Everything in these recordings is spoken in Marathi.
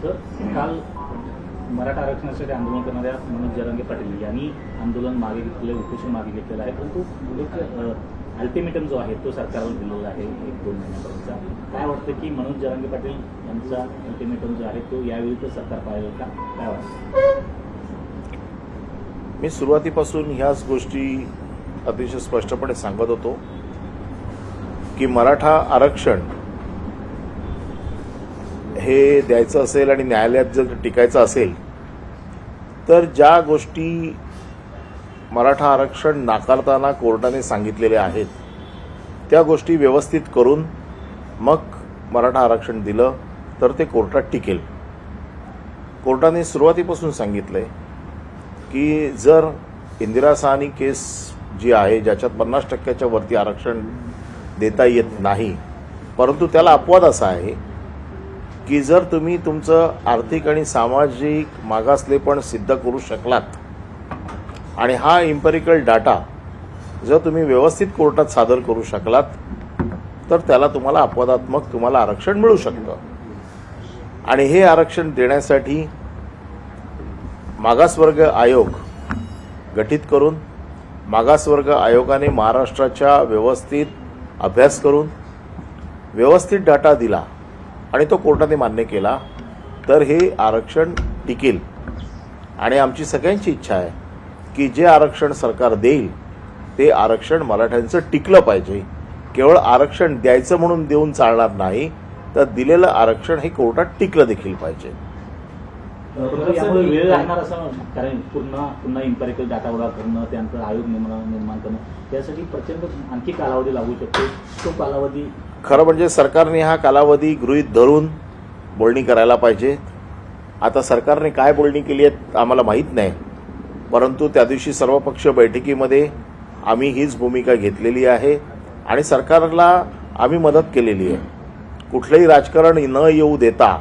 तर काल मराठा आरक्षणासाठी आंदोलन करणाऱ्या मनोज जरांगे पाटील यांनी आंदोलन मागे घेतलेलं, उपोषण मागे घेतलेलं आहे, परंतु एक अल्टिमेटम जो आहे तो सरकारला दिलेला आहे 1-2 महिन्यापर्यंतचा. काय वाटतं की मनोज जरांगे पाटील यांचा अल्टिमेटम जो आहे तो यावेळी तर सरकार पाळेल का, काय वाटतं? मी सुरुवातीपासून ह्याच गोष्टी अतिशय स्पष्टपणे सांगत होतो की मराठा आरक्षण हे द्यायचं असेल आणि न्यायालयात जर टिकायचं असेल तर ज्या गोष्टी मराठा आरक्षण नाकारताना कोर्टाने सांगितलेल्या आहेत त्या गोष्टी व्यवस्थित करून मग मराठा आरक्षण दिलं तर ते कोर्टात टिकेल. कोर्टाने सुरुवातीपासून सांगितलंय की जर इंदिरा साहनी केस जी आहे ज्याच्यात 50% वरती आरक्षण देता येत नाही, परंतु त्याला अपवाद असा आहे की जर तुम्ही तुमचं आर्थिक आणि सामाजिक मागासलेपण सिद्ध करू शकलात आणि हा इम्पेरिकल डाटा जर तुम्ही व्यवस्थित कोर्टात सादर करू शकलात तर त्याला तुम्हाला अपवादात्मक तुम्हाला आरक्षण मिळू शकतं. आणि हे आरक्षण देण्यासाठी मागासवर्ग आयोग गठीत करून मागासवर्ग आयोगाने महाराष्ट्राच्या व्यवस्थित अभ्यास करून व्यवस्थित डाटा दिला आणि तो कोर्टाने मान्य केला तर हे आरक्षण टिकेल. आणि आमची सगळ्यांची इच्छा आहे की जे आरक्षण सरकार देईल ते आरक्षण मराठ्यांचं टिकलं पाहिजे. केवळ आरक्षण द्यायचं म्हणून देऊन चालणार नाही, तर दिलेलं आरक्षण हे कोर्टात टिकलं देखील पाहिजे. यामुळे वेळ लागणार असं, कारण पुन्हा इम्पेरिकल डाटा गोळा करणं, त्यानंतर आयोग निर्माण करणं, यासाठी प्रचंड आणखी कालावधी लागू शकतो. तो कालावधी खरं म्हणजे सरकारने हा कालावधी गृहीत धरून बोलणी करायला पाहिजे. आता सरकारने काय बोलणी केली आहे आम्हाला माहीत नाही, परंतु त्या दिवशी सर्वपक्षीय बैठकीमध्ये आम्ही हीच भूमिका घेतलेली आहे आणि सरकारला आम्ही मदत केलेली आहे. कुठलंही राजकारण न येऊ देता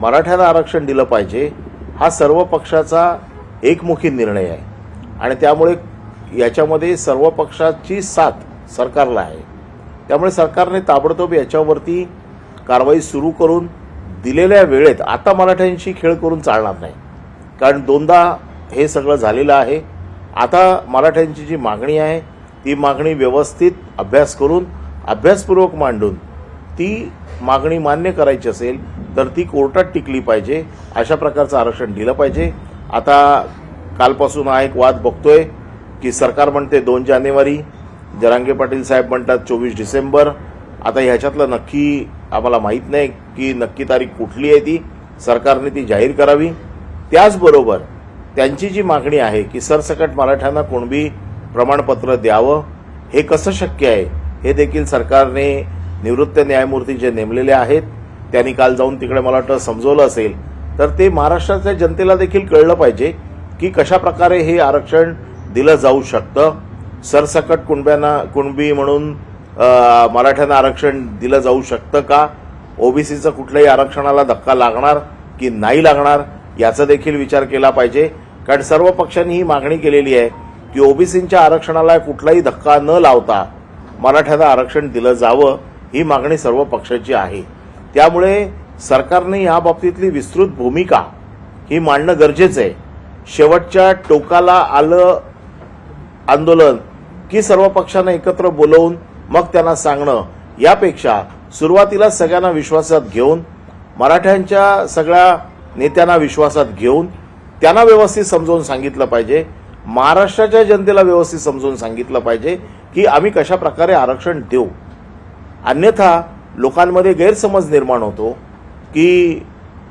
मराठ्यांना आरक्षण दिलं पाहिजे हा सर्व पक्षाचा एकमुखी निर्णय आहे आणि त्यामुळे याच्यामध्ये सर्व पक्षाची साथ सरकारला आहे. त्यामुळे सरकारने ताबडतोब याच्यावरती कारवाई सुरू करून दिलेल्या वेळेत, आता मराठ्यांशी खेळ करून चालणार नाही, कारण 2दा हे सगळं झालेलं आहे. आता मराठ्यांची जी मागणी आहे ती मागणी व्यवस्थित अभ्यास करून अभ्यासपूर्वक मांडून ती मागणी मान्य करायची असेल तर ती कोर्टात टिकली पाहिजे. अशा प्रकारचं आरक्षण दिलं पाहिजे. आता कालपासून हा एक वाद बघतोय की सरकार म्हणते 2 जानेवारी, जरांगे पाटील साहेब म्हणतात 24 डिसेंबर. आता ह्याच्यातलं नक्की आम्हाला माहीत नाही की नक्की तारीख कुठली आहे, ती सरकारने ती जाहीर करावी. त्याचबरोबर त्यांची जी मागणी आहे की सरसकट मराठ्यांना कुणबी प्रमाणपत्र द्यावं, हे कसं शक्य आहे हे देखील सरकारने निवृत्त न्यायमूर्ती जे नेमलेले आहेत त्यांनी काल जाऊन तिकडे मला वाटतं समजवलं असेल, तर ते महाराष्ट्राच्या जनतेला देखील कळलं पाहिजे की कशा प्रकारे हे आरक्षण दिलं जाऊ शकतं. सरसकट कुणबी म्हणून मराठ्यांना आरक्षण दिलं जाऊ शकतं का, ओबीसीचं कुठल्याही आरक्षणाला धक्का लागणार की नाही लागणार याचा देखील विचार केला पाहिजे. कारण सर्व पक्षांनी ही मागणी केलेली आहे की ओबीसींच्या आरक्षणाला कुठलाही धक्का न लावता मराठ्यांना आरक्षण दिलं जावं, ही मागणी सर्व पक्षाची आहे. त्यामुळे सरकारने या बाबतीतली विस्तृत भूमिका ही मांडणं गरजेचं आहे. शेवटच्या टोकाला आलं आंदोलन की सर्व पक्षांना एकत्र बोलवून मग त्यांना सांगणं, यापेक्षा सुरुवातीला सगळ्यांना विश्वासात घेऊन मराठ्यांच्या सगळ्या नेत्यांना विश्वासात घेऊन त्यांना व्यवस्थित समजावून सांगितलं पाहिजे. महाराष्ट्राच्या जनतेला व्यवस्थित समजावून सांगितलं पाहिजे की आम्ही कशा प्रकारे आरक्षण देऊ. अन्यथा लोकांमध्ये गैरसमज निर्माण होतो की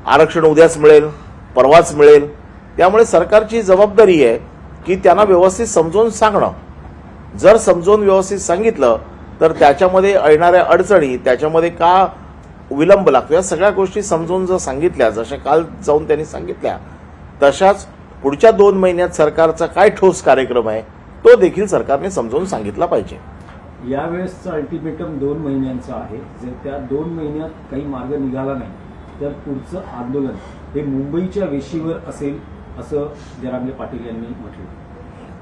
आरक्षण उद्याच मिळेल, परवाच मिळेल. त्यामुळे सरकारची जबाबदारी आहे की त्यांना व्यवस्थित समजावून सांगणं. जर समजावून व्यवस्थित सांगितलं तर त्याच्यामध्ये येणाऱ्या अडचणी, त्याच्यामध्ये का विलंब लागतो, या सगळ्या गोष्टी समजावून जर सांगितल्या, जशा काल जाऊन त्यांनी सांगितल्या, तशाच पुढच्या 2 महिन्यात सरकारचा काय ठोस कार्यक्रम आहे तो देखील सरकारने समजावून सांगितला पाहिजे. यावेळेसचं अल्टिमेटम 2 महिन्यांचं आहे. जर त्या 2 महिन्यात काही मार्ग निघाला नाही तर पुढचं आंदोलन हे मुंबईच्या वेशीवर असेल असं जरांगे पाटील यांनी म्हटलं.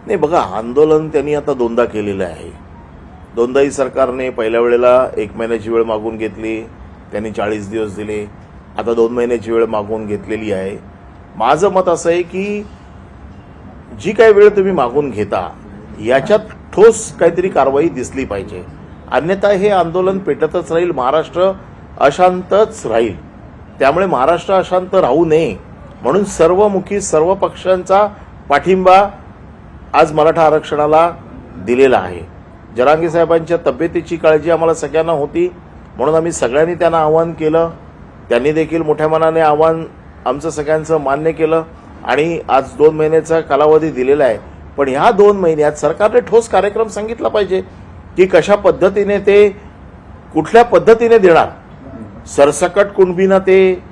नाही बघा, आंदोलन त्यांनी आता 2दा केलेलं आहे. 2दाही सरकारने पहिल्या वेळेला 1 महिन्याची वेळ मागून घेतली, त्यांनी 40 दिवस दिले. आता 2 महिन्याची वेळ मागवून घेतलेली आहे. माझं मत असं आहे की जी काही वेळ तुम्ही मागून घेता याच्यात ठोस काहीतरी कारवाई दिसली पाहिजे, अन्यथा हे आंदोलन पेटतच राहील, महाराष्ट्र अशांतच राहील. त्यामुळे महाराष्ट्र अशांत राहू नये म्हणून सर्वमुखी सर्व पक्षांचा पाठिंबा आज मराठा आरक्षणाला दिलेला आहे. जरांगे साहेबांच्या तब्येतीची काळजी आम्हाला सगळ्यांना होती म्हणून आम्ही सगळ्यांनी त्यांना आवाहन केलं. त्यांनी देखील मोठ्या मनाने आवाहन आमचं सगळ्यांचं मान्य केलं आणि आज 2 महिन्याचा कालावधी दिलेला आहे. पण ह्या 2 महिन्यात सरकारने ठोस कार्यक्रम सांगितला पाहिजे की कशा पद्धतीने ते कुठल्या पद्धतीने देणार. सरसकट कुणबीनं ते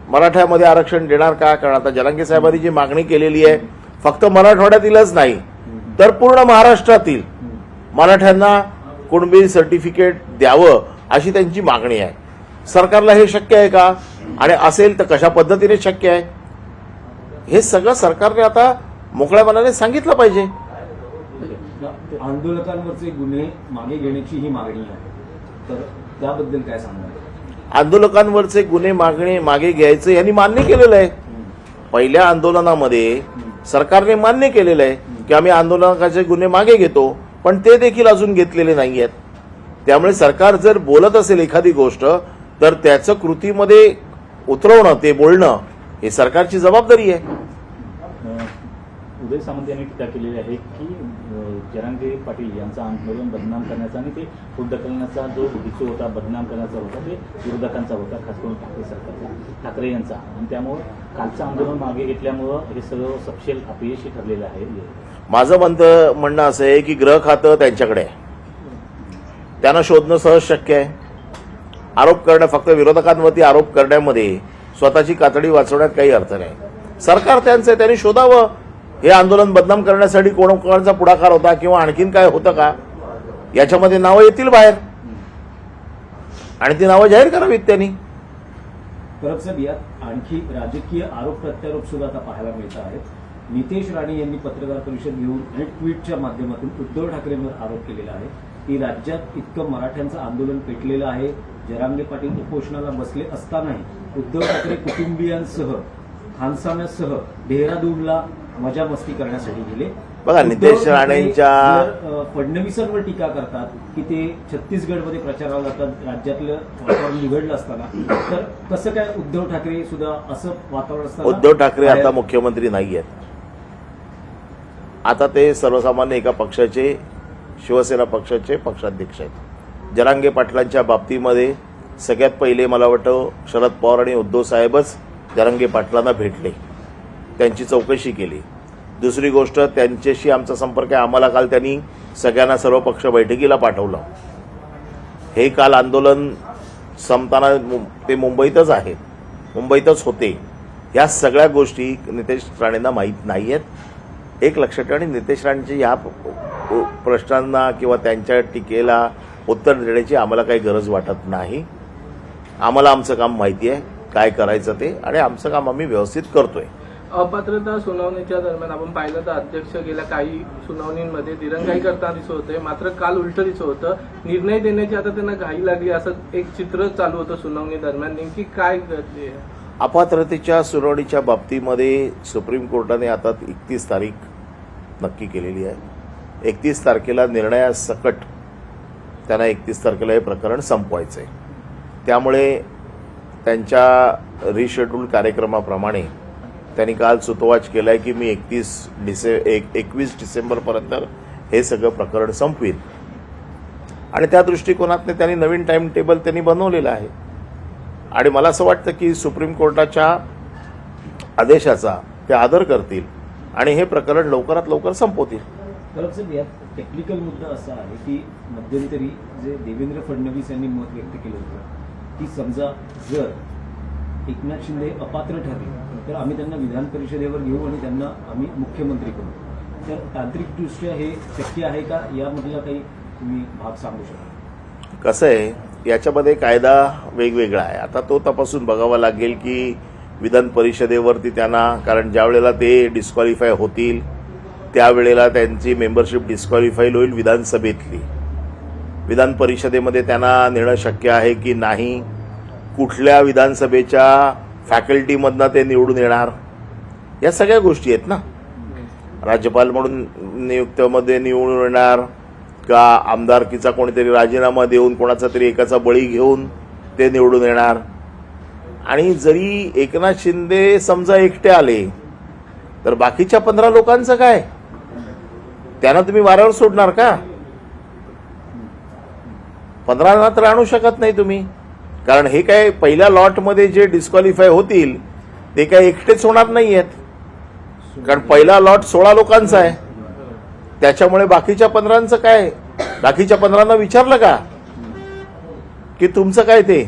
मराठ्यामध्ये आरक्षण देणार का? कारण आता जरांगे साहेबांनी जी मागणी केलेली आहे फक्त मराठवाड्यातीलच नाही तर पूर्ण महाराष्ट्रातील मराठ्यांना कुणबी सर्टिफिकेट द्यावं अशी त्यांची मागणी आहे. सरकारला हे शक्य आहे का? आणि असेल तर कशा पद्धतीने शक्य आहे हे सगळं सरकारने आता मोकळ्या मनाने सांगितलं पाहिजे. आंदोलकांवरचे गुन्हे मागे घेण्याची ही मागणी आहे, तर त्याबद्दल काय सांगणार? आंदोलकांवरचे गुन्हे मागे घ्यायचे यांनी मान्य केलेलं आहे. पहिल्या आंदोलनामध्ये सरकारने मान्य केलेलं आहे की आम्ही आंदोलकाचे गुन्हे मागे घेतो, पण ते देखील अजून घेतलेले नाही आहेत. त्यामुळे सरकार जर बोलत असेल एखादी गोष्ट तर त्याचं कृतीमध्ये उतरवणं, ते बोलणं हे सरकारची जबाबदारी आहे. उदय सामंत यांनी टीका केलेली आहे की जरांगे पाटील यांचं आंदोलन बदनाम करण्याचा आणि ते पुढे ढकलण्याचा जो हेतू होता, बदनाम करण्याचा होता, ते विरोधकांचा होता, खास करून ठाकरे सरकारचा, ठाकरे यांचा. आणि त्यामुळे कालचं आंदोलन मागे घेतल्यामुळं हे सगळं सपशेल अपयशी ठरलेलं आहे. माझं म्हणणं असं आहे की गृह खातं त्यांच्याकडे आहे, त्यांना शोधणं सहज शक्य आहे. आरोप करणं, फक्त विरोधकांवरती आरोप करण्यामध्ये स्वतःची कातडी वाचवण्यात काही अर्थ नाही. सरकार त्यांचं आहे, त्यांनी शोधावं हे आंदोलन बदनाम करण्यासाठी कोणाचा पुढाकार होता किंवा आणखीन काय होतं का, याच्यामध्ये नावं येतील बाहेर आणि ती नावं जाहीर करावीत त्यांनी. परब साहेब, यात आणखी राजकीय आरोप प्रत्यारोप सुद्धा आता पाहायला मिळत आहेत. नितेश राणे यांनी पत्रकार परिषद घेऊन आणि ट्विटच्या माध्यमातून उद्धव ठाकरेंवर आरोप केलेला आहे की राज्यात इतकं मराठ्यांचं आंदोलन पेटलेलं आहे, जरांगे पाटील उपोषणाला बसले असतानाही उद्धव ठाकरे कुटुंबियांसह खानसाम्यासह डेहराडूनला मजा मस्ती करण्यासाठी गेले. बघा, नितेश राणेंच्या फडणवीसांवर टीका करतात की ते छत्तीसगडमध्ये प्रचाराला जातात, राज्यातलं वातावरण बिघडलं असताना. तर कसं काय उद्धव ठाकरे सुद्धा असं वातावरण असताना? उद्धव ठाकरे आता मुख्यमंत्री नाही आहेत, आता ते सर्वसामान्य एका पक्षाचे, शिवसेना पक्षाचे पक्षाध्यक्ष आहेत. जरांगे पाटलांच्या बाबतीमध्ये सगळ्यात पहिले मला वाटतं शरद पवार आणि उद्धव साहेबच जरांगे पाटलांना भेटले, त्यांची चौकशी केली. दुसरी गोष्ट, त्यांच्याशी आमचा संपर्क आहे, आम्हाला काल त्यांनी सगळ्यांना सर्व पक्ष बैठकीला पाठवलं. हे काल आंदोलन संपताना ते मुंबईतच आहेत, मुंबईतच होते. या सगळ्या गोष्टी नितेश राणेंना माहीत नाही आहेत. एक लक्षात ठेवा, आणि नितेश राणेंच्या या प्रश्नांना किंवा त्यांच्या टीकेला उत्तर देण्याची आम्हाला काही गरज वाटत नाही. आम्हाला आमचं काम माहिती आहे, काय करायचं ते, आणि आमचं काम आम्ही व्यवस्थित करतोय. अपात्रता सुनावणीच्या दरम्यान आपण पाहिलं तर अध्यक्ष गेल्या काही सुनावणींमध्ये दिरंगाई करताना दिसत होते, मात्र काल उलट दिसत होतं. निर्णय देण्याची आता त्यांना घाई लागली असं एक चित्र चालू होतं सुनावणी दरम्यान. नेमकी काय घडते? अपात्रतेच्या सुनावणीच्या बाबतीमध्ये सुप्रीम कोर्टाने आता 31 तारीख नक्की केलेली आहे. 31 तारखेला निर्णयासकट त्यांना 31 तारखेला हे प्रकरण संपवायचं आहे. त्यामुळे त्यांच्या रिशेड्यूल कार्यक्रमाप्रमाणे त्यांनी काल सुतोवाच केलाय की मी 21 डिसेंबरपर्यंत हे सगळं प्रकरण संपवीन, आणि त्या दृष्टिकोनातून त्यांनी नवीन टाइम टेबल त्यांनी बनवलेलं आहे. आणि मला असं वाटतं की सुप्रीम कोर्टाच्या आदेशाचा ते आदर करतील आणि हे प्रकरण लवकरात लवकर संपवतील. तर साहेब, यात टेक्निकल मुद्दा असा आहे की मध्यंतरी जे देवेंद्र फडणवीस यांनी मत व्यक्त केलं होतं की समजा जर एकनाथ शिंदे अपात्र ठरले तर आम्ही त्यांना विधान परिषदेवर घेऊ आणि त्यांना आम्ही मुख्यमंत्री करू. तर तांत्रिकदृष्ट्या हे शक्य आहे का? यामधला काही तुम्ही भाग सांगू शकता? कसं आहे, याच्यामध्ये कायदा वेगवेगळा आहे. आता तो तपासून बघावा लागेल की विधान परिषदेवरती त्यांना, कारण ज्या वेळेला ते डिस्क्वालिफाय होतील त्यावेळेला त्यांची मेंबरशिप डिस्क्वालिफाय होईल विधानसभेतली. विधान परिषदेमध्ये त्यांना नेणं शक्य आहे की नाही, कुठल्या विधानसभेच्या फॅकल्टीमधनं ते निवडून येणार, या सगळ्या गोष्टी आहेत ना. राज्यपाल म्हणून नियुक्तीमध्ये निवडून येणार का आमदारकीचा कोणीतरी राजीनामा देऊन कोणाचा तरी एकाचा बळी घेऊन ते निवडून येणार. आणि जरी एकनाथ शिंदे समजा एकटे आले तर बाकीच्या 15 लोकांचं काय, त्यांना तुम्ही वाऱ्यावर सोडणार का? 15 तर आणू शकत नाही तुम्ही, कारण हे काय पहिल्या लॉटमध्ये जे डिस्क्वालिफाय होतील ते काय एकटेच होणार नाहीयेत, कारण पहिला लॉट 16 लोकांचा आहे. त्याच्यामुळे बाकीच्या 15चं काय, बाकीच्या 15ना विचारलं का की तुमचं काय ते.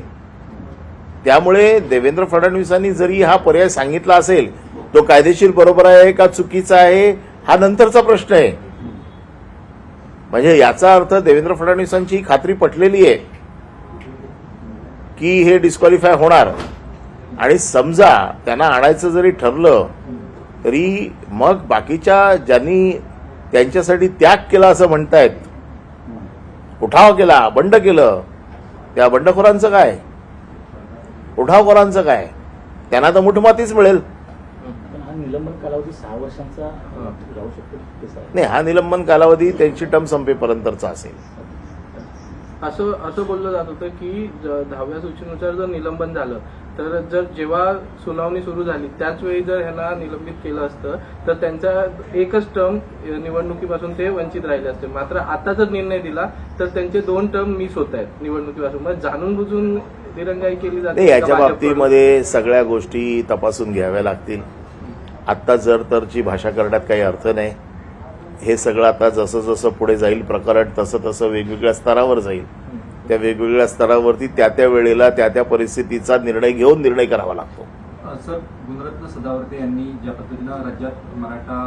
त्यामुळे देवेंद्र फडणवीसांनी जरी हा पर्याय सांगितला असेल तो कायदेशीर बरोबर आहे का चुकीचा आहे हा नंतरचा प्रश्न आहे. म्हणजे याचा अर्थ देवेंद्र फडणवीसांची ही खात्री पटलेली आहे की हे डिस्क्वालिफाय होणार. आणि समजा त्यांना आणायचं जरी ठरलं तरी मग बाकीच्या ज्यांनी त्यांच्यासाठी त्याग केला असं म्हणतायत, उठाव केला, बंड केलं, त्या बंडखोरांचं काय, उठावखोरांचं काय, त्यांना तर मुठमातीच मिळेल. पण हा निलंबन कालावधी 6 वर्षांचा राहू शकतो कसा? नाही, हा निलंबन कालावधी त्यांची टर्म संपेपर्यंतचा असेल. असं बोललं जात होतं की 10व्या सूचीनुसार जर निलंबन झालं तर जर जेव्हा सुनावणी सुरू झाली त्याच वेळी जर ह्यांना निलंबित केलं असतं तर त्यांचा एकच टर्म निवडणुकीपासून ते वंचित राहिले असते. मात्र आता जर निर्णय दिला तर त्यांचे 2 टर्म मिस होत आहेत निवडणुकीपासून. मग जाणून बुजून दिरंगाई केली जाते. याच्या बाबतीमध्ये सगळ्या गोष्टी तपासून घ्याव्या लागतील. आत्ता जर तरची भाषा करण्यात काही अर्थ नाही. हे सगळं आता जसं जसं पुढे जाईल प्रकरण तसं तसं वेगवेगळ्या स्तरावर जाईल. त्या वेगवेगळ्या स्तरावरती त्या त्या वेळेला त्या त्या परिस्थितीचा निर्णय घेऊन निर्णय करावा लागतो. सर, गुणरत्न सदावर्ते यांनी ज्या पद्धतीनं राज्यात मराठा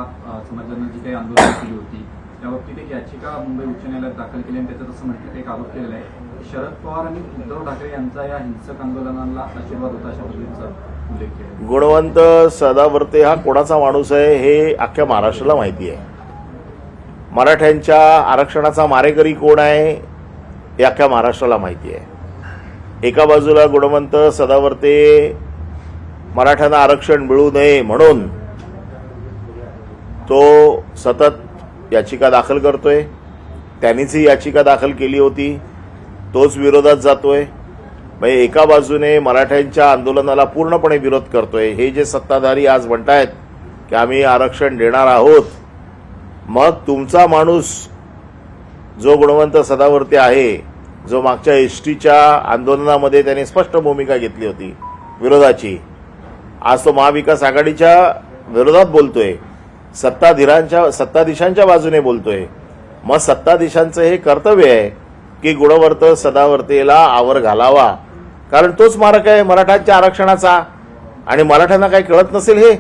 समाजानं जी काही आंदोलन केली होती त्या बाबतीत एक याचिका मुंबई उच्च न्यायालयात दाखल केली आणि त्याच्यात असं म्हटलं एक आरोप केलेला आहे शरद पवार आणि उद्धव ठाकरे यांचा या हिंसक आंदोलनाला आशीर्वाद होता अशा पद्धतीचा उल्लेख केला. गुणवंत सदावर्ते हा कोणाचा माणूस आहे हे अख्ख्या महाराष्ट्राला माहिती आहे. मराठ्यांच्या आरक्षणाचा मारेकरी कोण आहे हे अख्ख्या महाराष्ट्राला माहिती आहे. एका बाजूला गुणवंत सदावर्ते मराठ्यांना आरक्षण मिळू नये म्हणून तो सतत याचिका दाखल करतोय. त्यांनीच ही याचिका दाखल केली होती, तोच विरोधात जातोय. म्हणजे एका बाजूने मराठ्यांच्या आंदोलनाला पूर्णपणे विरोध करतोय. हे जे सत्ताधारी आज म्हणतायत की आम्ही आरक्षण देणार आहोत, मग तुमचा माणूस जो गुणवंत सदावर्ते आहे, जो मागच्या एसटीच्या आंदोलनामध्ये त्याने स्पष्ट भूमिका घेतली होती विरोधाची, आज तो महाविकास आघाडीच्या विरोधात बोलतोय, सत्ताधीशांच्या बाजूने बोलतोय. मग सत्ताधीशांचं हे कर्तव्य आहे की गुणवंत सदावर्तेला आवर घालावा, कारण तोच मारक आहे मराठ्यांच्या आरक्षणाचा. आणि मराठ्यांना काही कळत नसेल हे.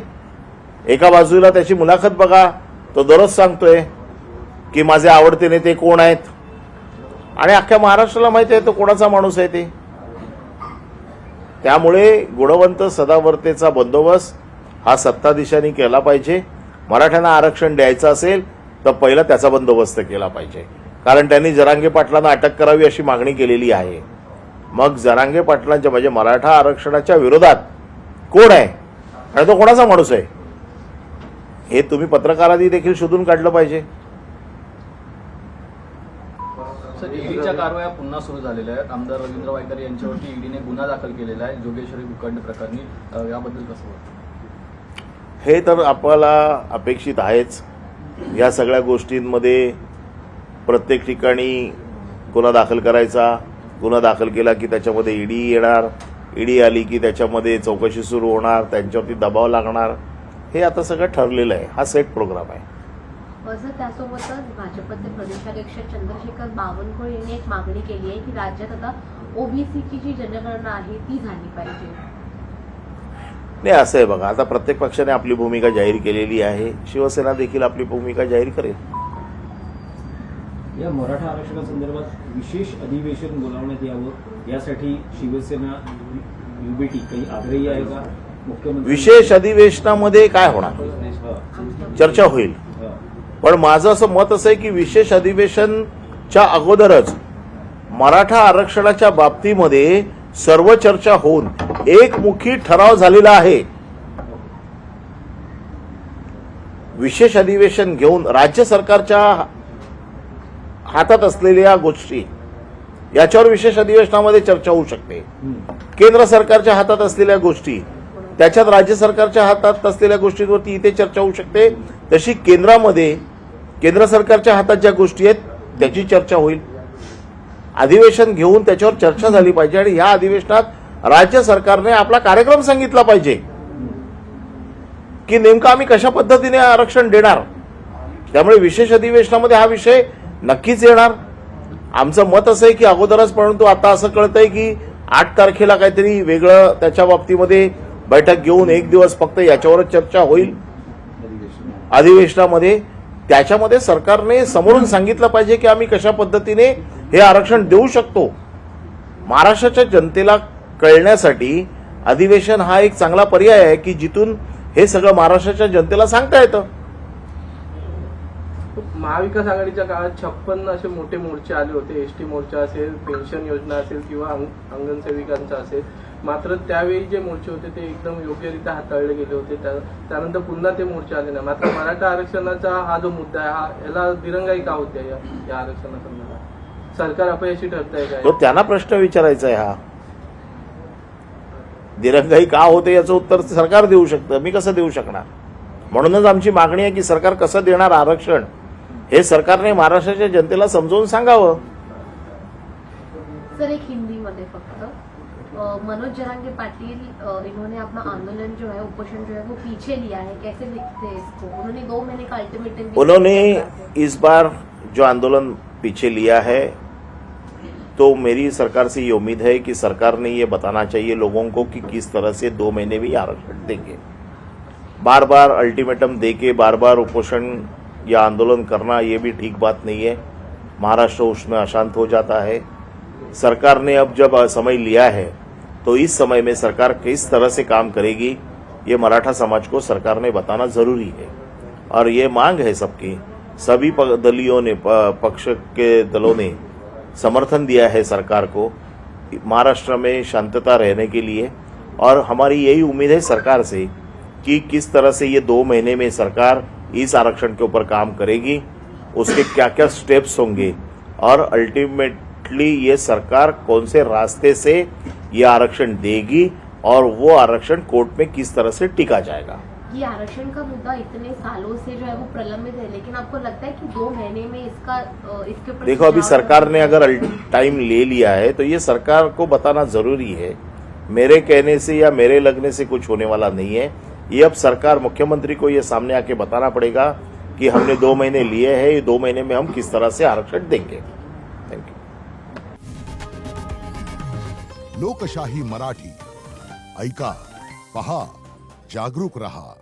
एका बाजूला त्याची मुलाखत बघा, तो दररोज सांगतोय की माझे आवडते नेते कोण आहेत, आणि अख्ख्या महाराष्ट्राला माहिती आहे तो कोणाचा माणूस आहे ते. त्यामुळे गुणवंत सदावर्तेचा बंदोबस्त हा सत्ताधीशांनी केला पाहिजे. मराठ्यांना आरक्षण द्यायचं असेल तर पहिला त्याचा बंदोबस्त केला पाहिजे, कारण त्यांनी जरांगे पाटलांना अटक करावी अशी मागणी केलेली आहे. मग जरांगे पाटलांच्या म्हणजे मराठा आरक्षणाच्या विरोधात कोण आहे आणि तो कोणाचा माणूस आहे हे तुम्ही पत्रकारांनी देखील शोधून काढलं पाहिजे. ईडीच्या कारवाया पुन्हा सुरू झालेल्या आहेत. आमदार रवींद्र वायकर यांच्यावरती ईडीने गुन्हा दाखल केलेला आहे जोगेश्वरी भूखंड प्रकरणी. याबद्दल कसं वाटतं? हे तर आपल्याला अपेक्षित आहेच. या सगळ्या गोष्टींमध्ये प्रत्येक ठिकाणी गुन्हा दाखल करायचा, गुन्हा दाखल केला की त्याच्यामध्ये ईडी येणार, ईडी आली की त्याच्यामध्ये चौकशी सुरू होणार, त्यांच्यावरती दबाव लागणार. हे आता सगळं ठरलेलं आहे. हा सेट प्रोग्राम आहे. त्यासोबतच भाजपचे प्रदेशाध्यक्ष चंद्रशेखर बावनकुळे यांनी एक मागणी केली आहे की राज्यात आता ओबीसीची जी जनगणना आहे ती झाली पाहिजे. नाही, असं आहे बघा, आता प्रत्येक पक्षाने आपली भूमिका जाहीर केलेली आहे. शिवसेना देखील आपली भूमिका जाहीर करेल. या मराठा आरक्षणासंदर्भात विशेष अधिवेशन बोलावण्यात यावं यासाठी शिवसेना युबीटी काही आग्रही आहे का? मुख्यमंत्री विशेष अधिवेशनामध्ये काय होणार, चर्चा होईल. पण माझं असं मत असं आहे की विशेष अधिवेशनच्या अगोदरच मराठा आरक्षणाच्या बाबतीमध्ये सर्व चर्चा होऊन एकमुखी ठराव झालेला आहे. विशेष अधिवेशन घेऊन राज्य सरकारच्या हातात असलेल्या गोष्टी याच्यावर विशेष अधिवेशनामध्ये चर्चा होऊ शकते. केंद्र सरकारच्या हातात असलेल्या गोष्टी त्याच्यात राज्य सरकारच्या हातात असलेल्या गोष्टींवरती इथे चर्चा होऊ शकते. तशी केंद्र सरकारच्या हातात ज्या गोष्टी आहेत त्याची चर्चा होईल. अधिवेशन घेऊन त्याच्यावर चर्चा झाली पाहिजे आणि या अधिवेशनात राज्य सरकारने आपला कार्यक्रम सांगितला पाहिजे की नेमकं आम्ही कशा पद्धतीने आरक्षण देणार. त्यामुळे विशेष अधिवेशनामध्ये हा विषय नक्कीच येणार. आमचं मत असं आहे की अगोदरच, परंतु आता असं कळतंय की 8 तारखेला काहीतरी वेगळं त्याच्या बाबतीमध्ये बैठक घेऊन एक दिवस फक्त याच्यावरच चर्चा होईल अधिवेशनामध्ये. त्याच्यामध्ये सरकारने समोरून सांगितलं पाहिजे की आम्ही कशा पद्धतीने हे आरक्षण देऊ शकतो. महाराष्ट्राच्या जनतेला कळण्यासाठी अधिवेशन हा एक चांगला पर्याय आहे की जिथून हे सगळं महाराष्ट्राच्या जनतेला सांगता येतं. महाविकास आघाडीच्या काळात 56 असे मोठे मोर्चे आले होते. एसटी मोर्चा असेल, पेन्शन योजना असेल किंवा अंगणसेविकांचा असेल. मात्र त्यावेळी जे मोर्चे होते ते एकदम योग्यरित्या हाताळले गेले होते. त्यानंतर पुन्हा ते मोर्चे आले नाही. मात्र मराठा आरक्षणाचा हा जो मुद्दा आहे याला दिरंगाई का होते या आरक्षणासंदर्भात? सरकार अपयशी ठरतंय काय? तो त्यांना प्रश्न विचारायचा आहे. हा दिरंगाई का होते याचं उत्तर सरकार देऊ शकतं, मी कसं देऊ शकणार. म्हणूनच आमची मागणी आहे की सरकार कसं देणार आरक्षण हे सरकारने महाराष्ट्राच्या जनतेला समजावून सांगावं. सर, एक हिंदी में फक्त मनोज जरांगे पाटिल इन्होंने अपना आंदोलन जो है, उपोषण जो है वो पीछे लिया है, कैसे देखते हैं इसको? उन्होंने 2 महीने का अल्टीमेटम उन्होंने इस बार जो आंदोलन पीछे लिया है तो मेरी सरकार से ये उम्मीद है कि सरकार ने ये बताना चाहिए लोगों को कि किस तरह से 2 महीने भी आरक्षण देंगे. बार बार अल्टीमेटम देके बार बार उपोषण या आंदोलन करना ये भी ठीक बात नहीं है. महाराष्ट्र उसमें अशांत हो जाता है. सरकार ने अब जब समय लिया है तो इस समय में सरकार किस तरह से काम करेगी ये मराठा समाज को सरकार ने बताना जरूरी है. और ये मांग है सबकी. सभी दलियों ने, पक्ष के दलों ने समर्थन दिया है सरकार को महाराष्ट्र में शांतता रहने के लिए. और हमारी यही उम्मीद है सरकार से कि किस तरह से ये 2 महीने में सरकार इस आरक्षण के ऊपर काम करेगी, उसके क्या क्या स्टेप्स होंगे और अल्टीमेटली ये सरकार कौन से रास्ते से ये आरक्षण देगी और वो आरक्षण कोर्ट में किस तरह से टिका जाएगा. ये आरक्षण का मुद्दा इतने सालों से जो है वो प्रलंबित है, लेकिन आपको लगता है कि 2 महीने में इसके ऊपर देखो, अभी सरकार ने अगर टाइम ले लिया है तो ये सरकार को बताना जरूरी है. मेरे कहने से या मेरे लगने से कुछ होने वाला नहीं है. ये अब सरकार, मुख्यमंत्री को ये सामने आके बताना पड़ेगा कि हमने 2 महीने लिए हैं, ये 2 महीने में हम किस तरह से आरक्षण देंगे. Thank you. लोकशाही मराठी ऐका, पहा, जागरूक रहा.